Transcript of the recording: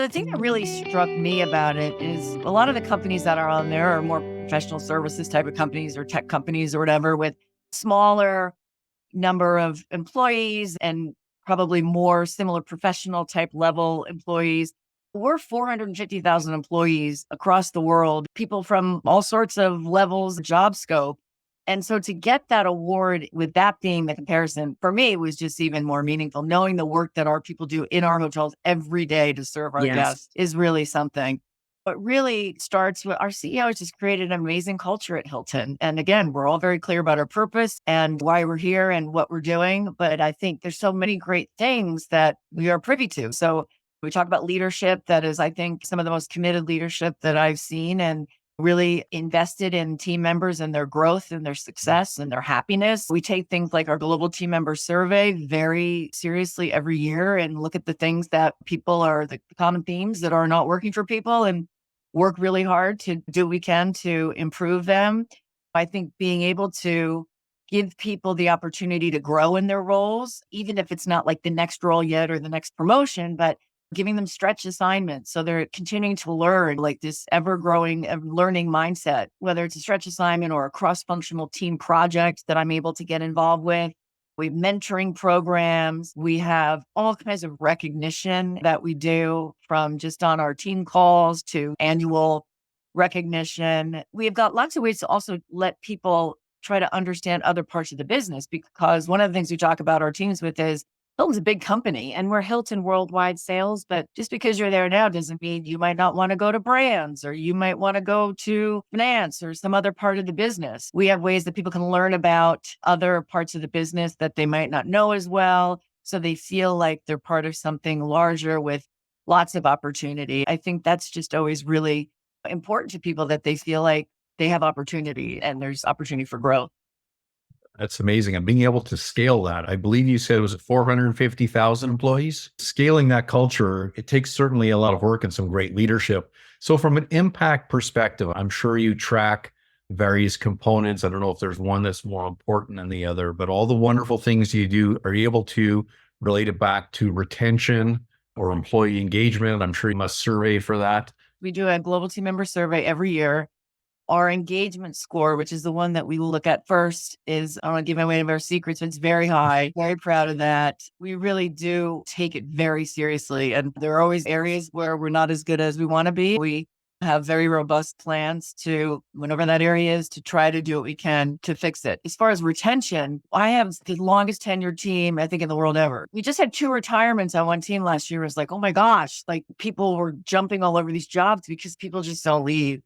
The thing that really struck me about it is a lot of the companies that are on there are more professional services type of companies or tech companies or whatever with smaller number of employees and probably more similar professional type level employees. We're 450,000 employees across the world, people from all sorts of levels, job scope. And so to get that award with that being the comparison, for me, was just even more meaningful. Knowing the work that our people do in our hotels every day to serve our Yes. guests is really something. But really starts with our CEO has just created an amazing culture at Hilton. And again, we're all very clear about our purpose and why we're here and what we're doing. But I think there's so many great things that we are privy to. So we talk about leadership. That is, I think, some of the most committed leadership that I've seen and really invested in team members and their growth and their success and their happiness. We take things like our global team member survey very seriously every year and look at the things that people are the common themes that are not working for people and work really hard to do what we can to improve them. I think being able to give people the opportunity to grow in their roles, even if it's not like the next role yet or the next promotion, but giving them stretch assignments. So they're continuing to learn like this ever growing learning mindset, whether it's a stretch assignment or a cross functional team project that I'm able to get involved with. We have mentoring programs. We have all kinds of recognition that we do from just on our team calls to annual recognition. We've got lots of ways to also let people try to understand other parts of the business, because one of the things we talk about our teams with is Hilton's a big company and we're Hilton worldwide sales, but just because you're there now doesn't mean you might not want to go to brands or you might want to go to finance or some other part of the business. We have ways that people can learn about other parts of the business that they might not know as well. So they feel like they're part of something larger with lots of opportunity. I think that's just always really important to people, that they feel like they have opportunity and there's opportunity for growth. That's amazing. And being able to scale that, I believe you said it was 450,000 employees. Scaling that culture, it takes certainly a lot of work and some great leadership. So from an impact perspective, I'm sure you track various components. I don't know if there's one that's more important than the other, but all the wonderful things you do, are you able to relate it back to retention or employee engagement? I'm sure you must survey for that. We do a global team member survey every year. Our engagement score, which is the one that we look at first, is, I don't want to give away any of our secrets, but it's very high. Very proud of that. We really do take it very seriously. And there are always areas where we're not as good as we want to be. We have very robust plans to, whenever that area is, to try to do what we can to fix it. As far as retention, I have the longest tenured team, I think, in the world ever. We just had 2 retirements on one team last year. It was like, oh my gosh, like people were jumping all over these jobs because people just don't leave.